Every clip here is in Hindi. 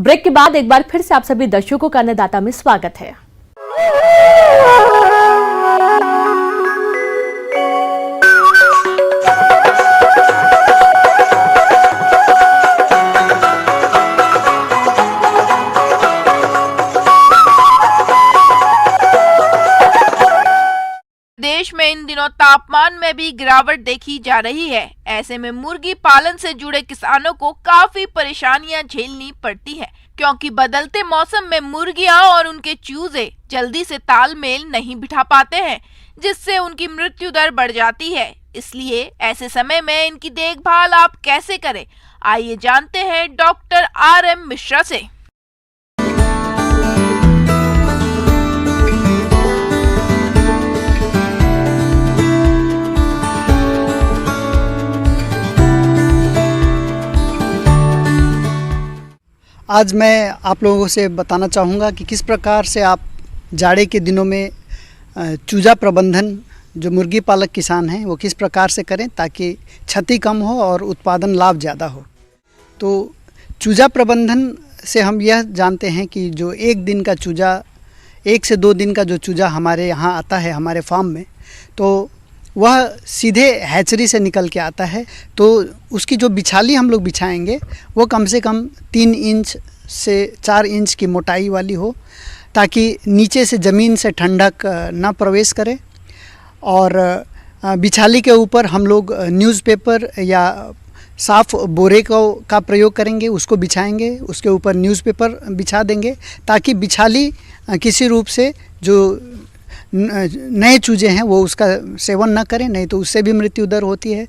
ब्रेक के बाद एक बार फिर से आप सभी दर्शकों का अन्नदाता में स्वागत है। देश में इन दिनों तापमान में भी गिरावट देखी जा रही है। ऐसे में मुर्गी पालन से जुड़े किसानों को काफी परेशानियां झेलनी पड़ती है, क्योंकि बदलते मौसम में मुर्गियां और उनके चूजे जल्दी से तालमेल नहीं बिठा पाते हैं, जिससे उनकी मृत्यु दर बढ़ जाती है। इसलिए ऐसे समय में इनकी देखभाल आप कैसे करें, आइए जानते हैं डॉक्टर RM मिश्रा से। आज मैं आप लोगों से बताना चाहूँगा कि किस प्रकार से आप जाड़े के दिनों में चूजा प्रबंधन जो मुर्गी पालक किसान हैं वो किस प्रकार से करें ताकि क्षति कम हो और उत्पादन लाभ ज़्यादा हो। तो चूजा प्रबंधन से हम यह जानते हैं कि जो एक दिन का चूजा, 1 से 2 दिन का जो चूजा हमारे यहाँ आता है हमारे फार्म में, तो वह सीधे हैचरी से निकल के आता है। तो उसकी जो बिछाली हम लोग बिछाएंगे वो कम से कम 3 इंच से 4 इंच की मोटाई वाली हो, ताकि नीचे से ज़मीन से ठंडक ना प्रवेश करे। और बिछाली के ऊपर हम लोग न्यूज़पेपर या साफ़ बोरे का प्रयोग करेंगे, उसको बिछाएंगे, उसके ऊपर न्यूज़पेपर बिछा देंगे ताकि बिछाली किसी रूप से जो नए चूजे हैं वो उसका सेवन न करें, नहीं तो उससे भी मृत्यु दर होती है।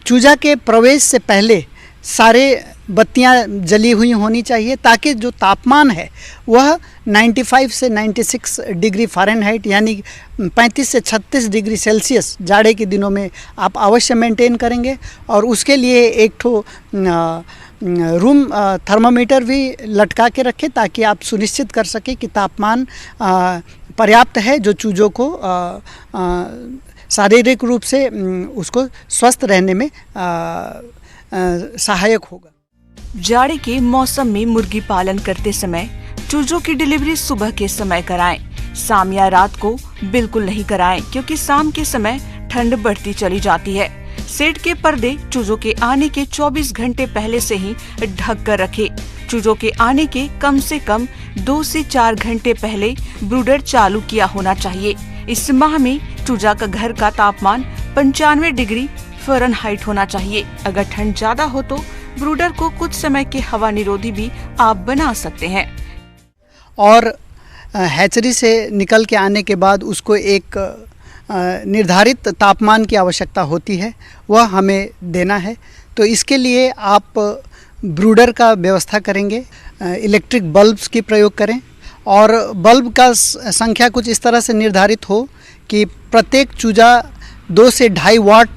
चूजा के प्रवेश से पहले सारे बत्तियां जली हुई होनी चाहिए, ताकि जो तापमान है वह 95 से 96 डिग्री फ़ारेनहाइट यानी 35 से 36 डिग्री सेल्सियस जाड़े के दिनों में आप अवश्य मेंटेन करेंगे। और उसके लिए एक ठो रूम थर्मामीटर भी लटका के रखें, ताकि आप सुनिश्चित कर सकें कि तापमान पर्याप्त है, जो चूजों को शारीरिक रूप से उसको स्वस्थ रहने में सहायक होगा। जाड़े के मौसम में मुर्गी पालन करते समय चूजों की डिलीवरी सुबह के समय कराएं, शाम या रात को बिल्कुल नहीं कराएं, क्योंकि शाम के समय ठंड बढ़ती चली जाती है। शेड के पर्दे चूजों के आने के 24 घंटे पहले से ही ढक कर रखें। चूजों के आने के कम से कम 2 से 4 घंटे पहले ब्रूडर चालू किया होना चाहिए। इस माह में चूजा का घर का तापमान 95 डिग्री फ़ारेनहाइट होना चाहिए। अगर ठंड ज्यादा हो तो ब्रूडर को कुछ समय के हवा निरोधी भी आप बना सकते हैं। और हैचरी से निकल के आने के बाद उसको एक निर्धारित तापमान की आवश्यकता होती है, वह हमें देना है। तो इसके लिए आप ब्रूडर का व्यवस्था करेंगे, इलेक्ट्रिक बल्ब्स की प्रयोग करें, और बल्ब का संख्या कुछ इस तरह से निर्धारित हो कि प्रत्येक चूजा 2 से 2.5 वाट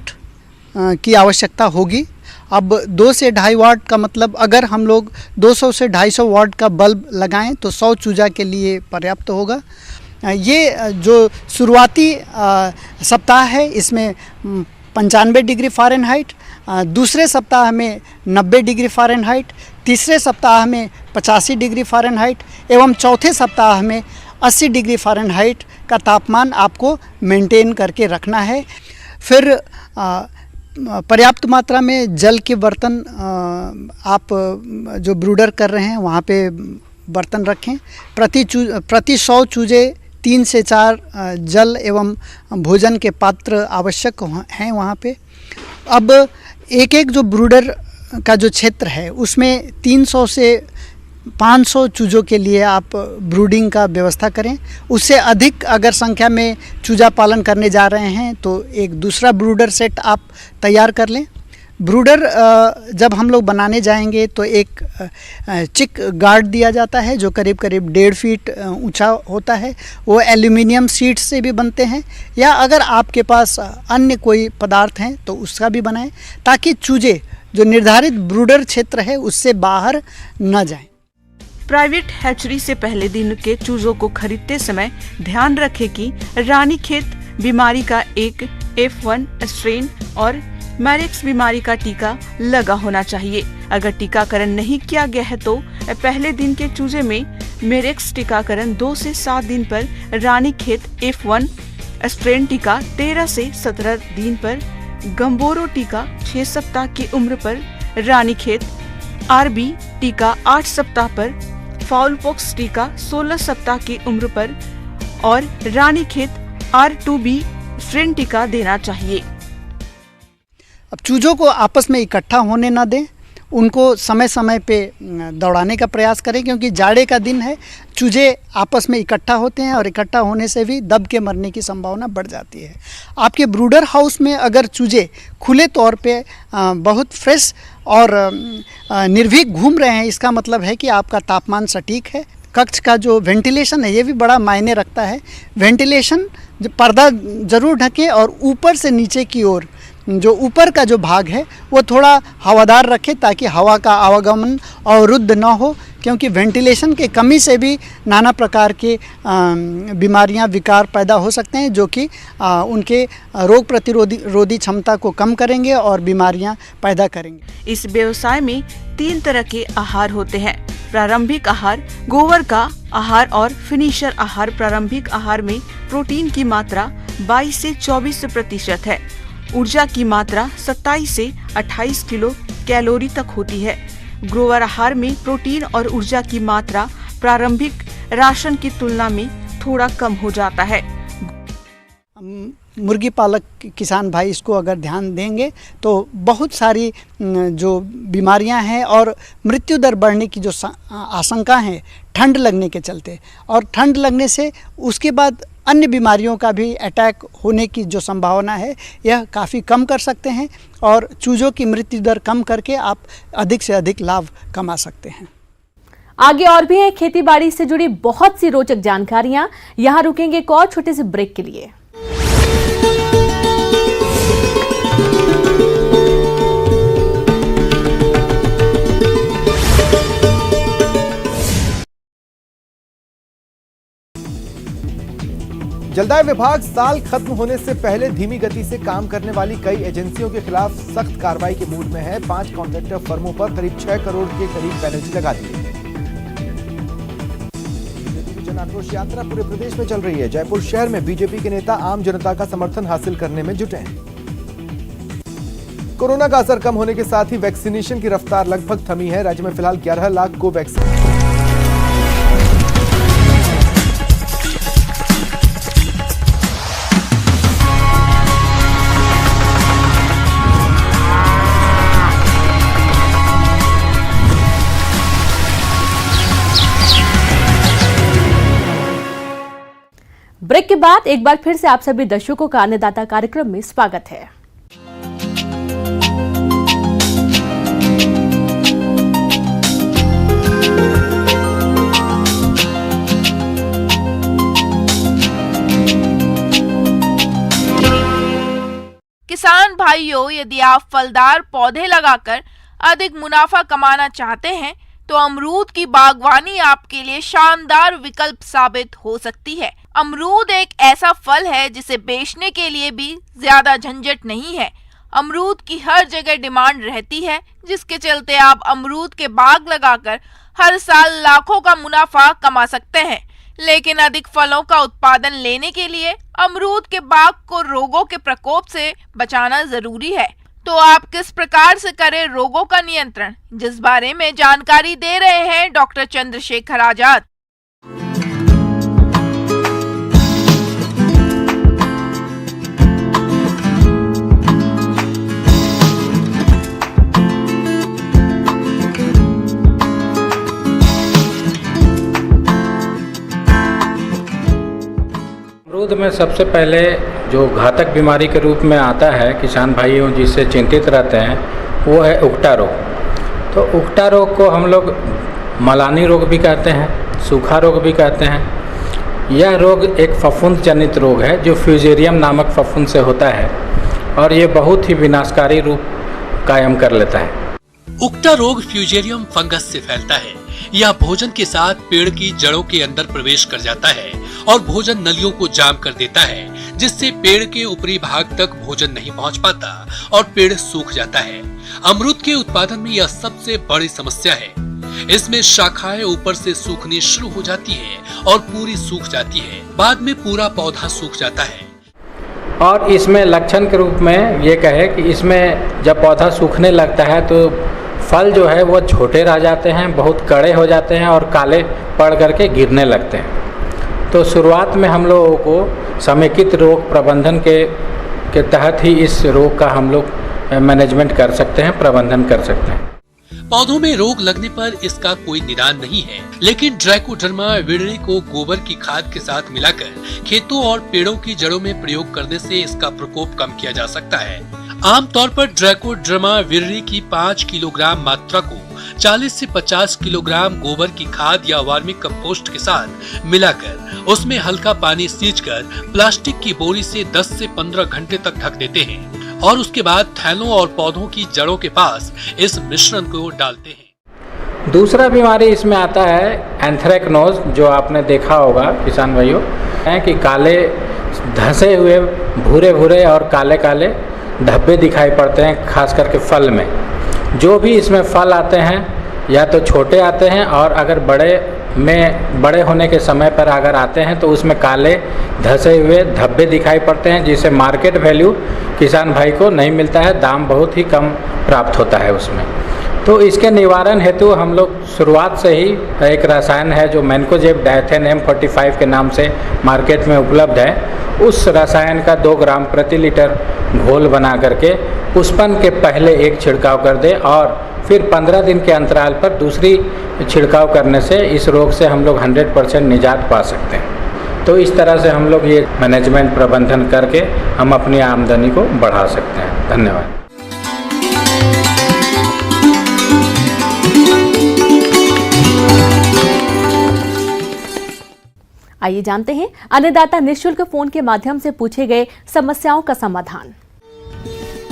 की आवश्यकता होगी। अब 2 से 2.5 वाट का मतलब अगर हम लोग 200 से 250 वाट का बल्ब लगाएं तो 100 चूजा के लिए पर्याप्त होगा। ये जो शुरुआती सप्ताह है इसमें 95 डिग्री फ़ारेनहाइट, दूसरे सप्ताह में 90 डिग्री फ़ारेनहाइट, तीसरे सप्ताह में 85 डिग्री फ़ारेनहाइट एवं चौथे सप्ताह में 80 डिग्री फ़ारेनहाइट का तापमान आपको मेंटेन करके रखना है। फिर पर्याप्त मात्रा में जल के बर्तन आप जो ब्रूडर कर रहे हैं वहाँ पे बर्तन रखें। प्रति 100 चूजे 3 से 4 जल एवं भोजन के पात्र आवश्यक हैं वहाँ पे। अब एक जो ब्रूडर का जो क्षेत्र है उसमें 300 से 500 चूजों के लिए आप ब्रूडिंग का व्यवस्था करें। उससे अधिक अगर संख्या में चूजा पालन करने जा रहे हैं तो एक दूसरा ब्रूडर सेट आप तैयार कर लें। ब्रूडर जब हम लोग बनाने जाएंगे तो एक चिक गार्ड दिया जाता है जो करीब 1.5 फीट ऊंचा होता है। वो एल्यूमिनियम शीट से भी बनते हैं, या अगर आपके पास अन्य कोई पदार्थ हैं तो उसका भी बनाएं, ताकि चूजे जो निर्धारित ब्रूडर क्षेत्र है उससे बाहर न जाएं। प्राइवेट हैचरी से पहले दिन के चूजों को खरीदते समय ध्यान रखें कि रानीखेत बीमारी का एक F1 स्ट्रेन और मैरिक्स बीमारी का टीका लगा होना चाहिए। अगर टीकाकरण नहीं किया गया है तो पहले दिन के चूजे में मेरेक्स टीकाकरण 2 से 7 दिन पर, रानीखेत F1 स्ट्रेन टीका 13 से 17 दिन पर, गंबोरो टीका 6 सप्ताह की उम्र पर, रानीखेत RB टीका 8 सप्ताह पर, फाउलपॉक्स टीका 16 सप्ताह की उम्र पर और रानीखेत R2B स्ट्रेन टीका देना चाहिए। अब चूजों को आपस में इकट्ठा होने ना दें, उनको समय समय पे दौड़ाने का प्रयास करें, क्योंकि जाड़े का दिन है, चूजे आपस में इकट्ठा होते हैं और इकट्ठा होने से भी दब के मरने की संभावना बढ़ जाती है। आपके ब्रूडर हाउस में अगर चूजे खुले तौर पे बहुत फ्रेश और निर्भीक घूम रहे हैं, इसका मतलब है कि आपका तापमान सटीक है। कक्ष का जो वेंटिलेशन है ये भी बड़ा मायने रखता है। वेंटिलेशन पर्दा ज़रूर ढके और ऊपर से नीचे की ओर जो ऊपर का जो भाग है वो थोड़ा हवादार रखें, ताकि हवा का आवागमन अवरुद्ध न हो, क्योंकि वेंटिलेशन के कमी से भी नाना प्रकार के बीमारियां, विकार पैदा हो सकते हैं, जो कि उनके रोग प्रतिरोधी क्षमता को कम करेंगे और बीमारियां पैदा करेंगे। इस व्यवसाय में 3 तरह के आहार होते हैं। प्रारंभिक आहार, गोबर का आहार और फिनिशर आहार। प्रारंभिक आहार में प्रोटीन की मात्रा 22 से 24% है। ऊर्जा की मात्रा 27 से 28 किलो कैलोरी तक होती है। ग्रोवर आहार में प्रोटीन और ऊर्जा की मात्रा प्रारंभिक राशन की तुलना में थोड़ा कम हो जाता है। मुर्गी पालक किसान भाई इसको अगर ध्यान देंगे तो बहुत सारी जो बीमारियां हैं और मृत्यु दर बढ़ने की जो आशंका है ठंड लगने के चलते, और ठंड लगने से उसके बाद अन्य बीमारियों का भी अटैक होने की जो संभावना है यह काफ़ी कम कर सकते हैं, और चूजों की मृत्यु दर कम करके आप अधिक से अधिक लाभ कमा सकते हैं। आगे और भी है खेती बाड़ी से जुड़ी बहुत सी रोचक जानकारियां। यहाँ रुकेंगे एक और छोटे से ब्रेक के लिए। जलदाय विभाग साल खत्म होने से पहले धीमी गति से काम करने वाली कई एजेंसियों के खिलाफ सख्त कार्रवाई के मूड में है। 5 कॉन्ट्रैक्टर फर्मों पर करीब 6 करोड़ के करीब पेनल्टी लगा दी है। बीजेपी की जन आक्रोश यात्रा पूरे प्रदेश में चल रही है। जयपुर शहर में बीजेपी के नेता आम जनता का समर्थन हासिल करने में जुटे हैं। कोरोना का असर कम होने के साथ ही वैक्सीनेशन की रफ्तार लगभग थमी है। राज्य में फिलहाल 11 लाख को वैक्सीन। ब्रेक के बाद एक बार फिर से आप सभी दर्शकों का अन्नदाता कार्यक्रम में स्वागत है। किसान भाइयों, यदि आप फलदार पौधे लगाकर अधिक मुनाफा कमाना चाहते हैं तो अमरूद की बागवानी आपके लिए शानदार विकल्प साबित हो सकती है। अमरूद एक ऐसा फल है जिसे बेचने के लिए भी ज्यादा झंझट नहीं है। अमरूद की हर जगह डिमांड रहती है, जिसके चलते आप अमरूद के बाग लगाकर हर साल लाखों का मुनाफा कमा सकते हैं। लेकिन अधिक फलों का उत्पादन लेने के लिए अमरूद के बाग को रोगों के प्रकोप से बचाना जरूरी है। तो आप किस प्रकार से करें रोगों का नियंत्रण, जिस बारे में जानकारी दे रहे हैं डॉक्टर चंद्रशेखर आजाद। अमरूद में सबसे पहले जो घातक बीमारी के रूप में आता है, किसान भाइयों जिससे चिंतित रहते हैं, वो है उकटा रोग। तो उकटा रोग को हम लोग मलानी रोग भी कहते हैं, सूखा रोग भी कहते हैं। यह रोग एक फफूंद जनित रोग है जो फ्यूजेरियम नामक फफूंद से होता है और ये बहुत ही विनाशकारी रूप कायम कर लेता है। उकटा रोग फ्यूजेरियम फंगस से फैलता है। यह भोजन के साथ पेड़ की जड़ों के अंदर प्रवेश कर जाता है और भोजन नलियों को जाम कर देता है, जिससे पेड़ के ऊपरी भाग तक भोजन नहीं पहुंच पाता और पेड़ सूख जाता है। अमरूद के उत्पादन में यह सबसे बड़ी समस्या है। इसमें शाखाएं ऊपर से सूखनी शुरू हो जाती है और पूरी सूख जाती है। बाद में पूरा पौधा सूख जाता है। और इसमें लक्षण के रूप में ये कहे कि इसमें जब पौधा सूखने लगता है तो फल जो है वो छोटे रह जाते हैं, बहुत कड़े हो जाते हैं और काले पड़ करके गिरने लगते हैं। तो शुरुआत में हम लोगों को समेकित रोग प्रबंधन के तहत ही इस रोग का हम लोग मैनेजमेंट कर सकते हैं, प्रबंधन कर सकते हैं। पौधों में रोग लगने पर इसका कोई निदान नहीं है, लेकिन ट्राइकोडर्मा विरिडी को गोबर की खाद के साथ मिलाकर खेतों और पेड़ों की जड़ों में प्रयोग करने से इसका प्रकोप कम किया जा सकता है। आमतौर पर ट्राइकोडर्मा विरिडी की 5 किलोग्राम मात्रा को 40 से 50 किलोग्राम गोबर की खाद या वर्मी कंपोस्ट के साथ मिलाकर उसमें हल्का पानी सींचकर प्लास्टिक की बोरी से 10 से 15 घंटे तक ढक देते हैं और उसके बाद थैलों और पौधों की जड़ों के पास इस मिश्रण को डालते हैं। दूसरा बीमारी इसमें आता है एंथ्रेक्नोज, जो आपने देखा होगा किसान भाइयों, है कि काले धंसे हुए भूरे भूरे और काले काले धब्बे दिखाई पड़ते हैं, खास करके फल में। जो भी इसमें फल आते हैं या तो छोटे आते हैं, और अगर बड़े होने के समय पर अगर आते हैं तो उसमें काले धंसे हुए धब्बे दिखाई पड़ते हैं, जिससे मार्केट वैल्यू किसान भाई को नहीं मिलता है, दाम बहुत ही कम प्राप्त होता है उसमें। तो इसके निवारण हेतु हम लोग शुरुआत से ही एक रसायन है जो मैनकोजेब डायथेन M45 के नाम से मार्केट में उपलब्ध है, उस रसायन का 2 ग्राम प्रति लीटर घोल बना करके पुष्पन के पहले एक छिड़काव कर दे और फिर 15 दिन के अंतराल पर दूसरी छिड़काव करने से इस रोग से हम लोग 100% निजात पा सकते हैं। तो इस तरह से हम लोग ये मैनेजमेंट प्रबंधन करके हम अपनी आमदनी को बढ़ा सकते हैं। धन्यवाद। आइए जानते हैं अन्नदाता निःशुल्क फोन के माध्यम से पूछे गए समस्याओं का समाधान।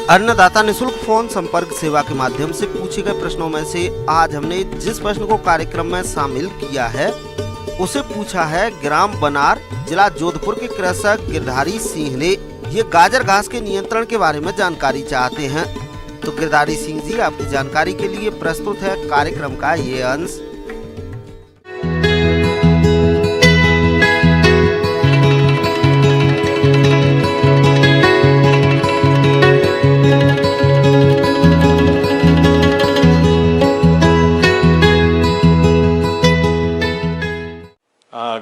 अन्नदाता निःशुल्क फोन संपर्क सेवा के माध्यम से पूछे गए प्रश्नों में से आज हमने जिस प्रश्न को कार्यक्रम में शामिल किया है उसे पूछा है ग्राम बनार, जिला जोधपुर के कृषक गिरधारी सिंह ने। ये गाजर घास के नियंत्रण के बारे में जानकारी चाहते हैं। तो गिरधारी सिंह जी, आपकी जानकारी के लिए प्रस्तुत है कार्यक्रम का ये अंश।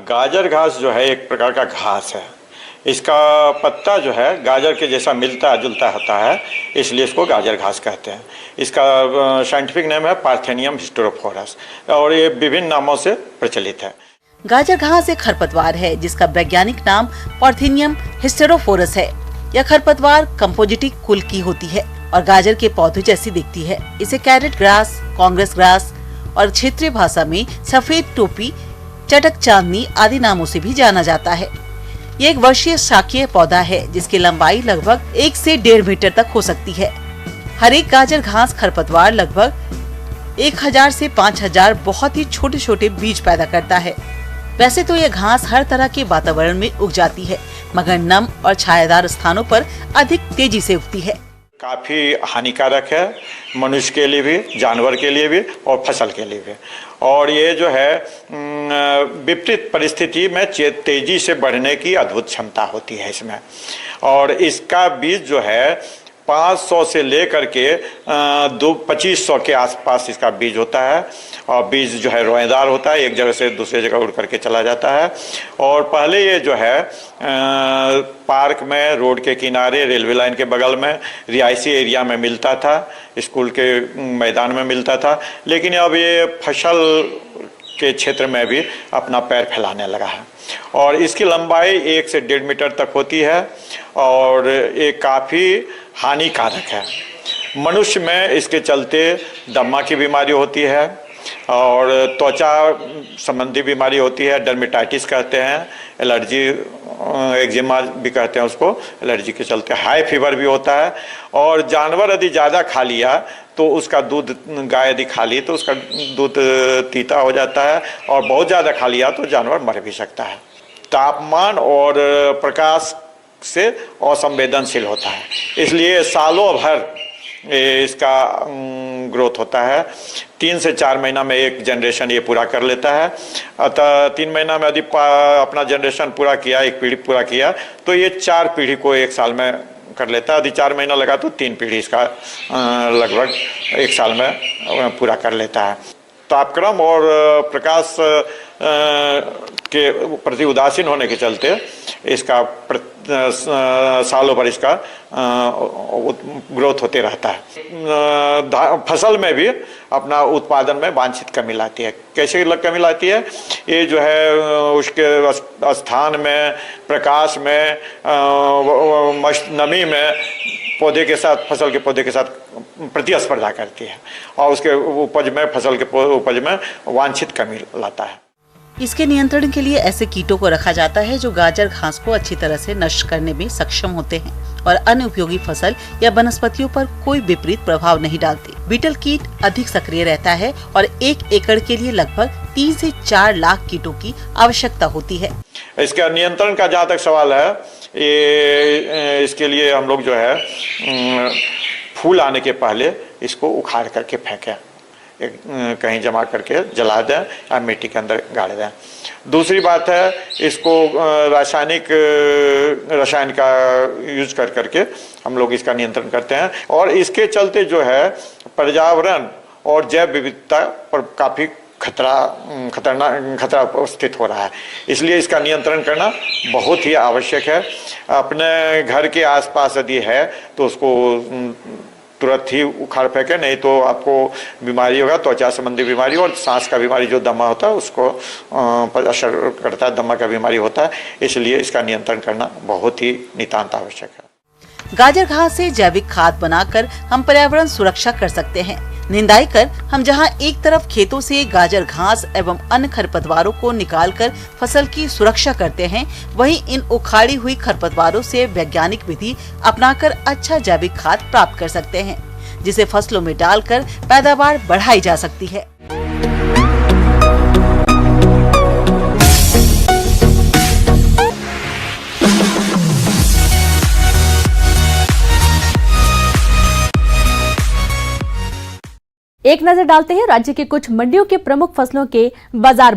गाजर घास जो है एक प्रकार का घास है। इसका पत्ता जो है गाजर के जैसा मिलता जुलता होता है, इसलिए इसको गाजर घास कहते हैं। इसका साइंटिफिक नेम है पार्थेनियम हिस्टेरोफोरस और ये विभिन्न नामों से प्रचलित है। गाजर घास एक खरपतवार है जिसका वैज्ञानिक नाम पार्थेनियम हिस्टेरोफोरस है। यह खरपतवार कंपोजिटी कुल की होती है और गाजर के पौधे जैसी दिखती है। इसे कैरेट ग्रास, कांग्रेस ग्रास और क्षेत्रीय भाषा में सफेद टोपी, चटक चांदनी आदि नामों से भी जाना जाता है। ये एक वर्षीय शाकीय पौधा है जिसकी लंबाई लगभग 1 से 1.5 मीटर तक हो सकती है। हर एक गाजर घास खरपतवार लगभग 1000 से 5000 बहुत ही छोटे छोटे बीज पैदा करता है। वैसे तो यह घास हर तरह के वातावरण में उग जाती है, मगर नम और छायादार स्थानों पर अधिक तेजी से उगती है। काफ़ी हानिकारक है मनुष्य के लिए भी, जानवर के लिए भी और फसल के लिए भी। और ये जो है विपरीत परिस्थिति में तेजी से बढ़ने की अद्भुत क्षमता होती है इसमें। और इसका बीज जो है 500 से लेकर के 2500 के आसपास इसका बीज होता है। और बीज जो है रोएदार होता है, एक जगह से दूसरी जगह उड़ करके चला जाता है। और पहले ये जो है पार्क में, रोड के किनारे, रेलवे लाइन के बगल में, रिहायशी एरिया में मिलता था, स्कूल के मैदान में मिलता था। लेकिन अब ये फसल के क्षेत्र में भी अपना पैर फैलाने लगा है और इसकी लंबाई 1 से 1.5 मीटर तक होती है और ये काफ़ी हानिकारक है। मनुष्य में इसके चलते दमा की बीमारी होती है और त्वचा संबंधी बीमारी होती है, डर्मेटाइटिस कहते हैं, एलर्जी, एक्जिमा भी कहते हैं उसको, एलर्जी के चलते हाई फीवर भी होता है। और जानवर यदि ज़्यादा खा लिया तो उसका दूध, गाय यदि खा ली तो उसका दूध तीता हो जाता है और बहुत ज़्यादा खा लिया तो जानवर मर भी सकता है। तापमान और प्रकाश से असंवेदनशील होता है, इसलिए सालों भर इसका ग्रोथ होता है। 3 से 4 महीना में एक जनरेशन ये पूरा कर लेता है। अतः 3 महीना में यदि अपना जनरेशन पूरा किया, एक पीढ़ी पूरा किया, तो ये 4 पीढ़ी को 1 साल में कर लेता है। यदि 4 महीना लगा तो 3 पीढ़ी इसका लगभग 1 साल में पूरा कर लेता है। तापक्रम और प्रकाश के प्रति उदासीन होने के चलते इसका सालों भर इसका ग्रोथ होते रहता है। फसल में भी अपना उत्पादन में वांछित कमी लाती है। कैसे कमी लाती है? ये जो है उसके स्थान में, प्रकाश में, नमी में पौधे के साथ, फसल के पौधे के साथ प्रतिस्पर्धा करती है और उसके उपज में, फसल के उपज में वांछित कमी लाता है। इसके नियंत्रण के लिए ऐसे कीटों को रखा जाता है जो गाजर घास को अच्छी तरह से नष्ट करने में सक्षम होते हैं और अन्य उपयोगी फसल या वनस्पतियों पर कोई विपरीत प्रभाव नहीं डालते। बीटल कीट अधिक सक्रिय रहता है और 1 एकड़ के लिए लगभग 3 से 4 लाख कीटों की आवश्यकता होती है। इसका नियंत्रण का जहाँ तक सवाल है, ये इसके लिए हम लोग जो है फूल आने के पहले इसको उखाड़ करके फेंकें, कहीं जमा करके जला दें या मिट्टी के अंदर गाड़ दें। दूसरी बात है, इसको रसायन का यूज कर करके हम लोग इसका नियंत्रण करते हैं और इसके चलते जो है पर्यावरण और जैव विविधता पर काफ़ी खतरा उपस्थित हो रहा है। इसलिए इसका नियंत्रण करना बहुत ही आवश्यक है। अपने घर के आसपास यदि है तो उसको तुरंत ही उखाड़ फेंके, नहीं तो आपको बीमारी होगा, त्वचा संबंधी बीमारी और सांस का बीमारी जो दमा होता है उसको पर असर करता है, दमा का बीमारी होता है। इसलिए इसका नियंत्रण करना बहुत ही नितांत आवश्यक है। गाजर घास से जैविक खाद बनाकर हम पर्यावरण सुरक्षा कर सकते हैं। निंदाई कर हम जहां एक तरफ खेतों से गाजर घास एवं अन्य खरपतवारों को निकालकर फसल की सुरक्षा करते हैं, वहीं इन उखाड़ी हुई खरपतवारों से वैज्ञानिक विधि अपनाकर अच्छा जैविक खाद प्राप्त कर सकते हैं, जिसे फसलों में डालकर पैदावार बढ़ाई जा सकती है। एक नजर डालते हैं राज्य के कुछ मंडियों के प्रमुख फसलों के बाजार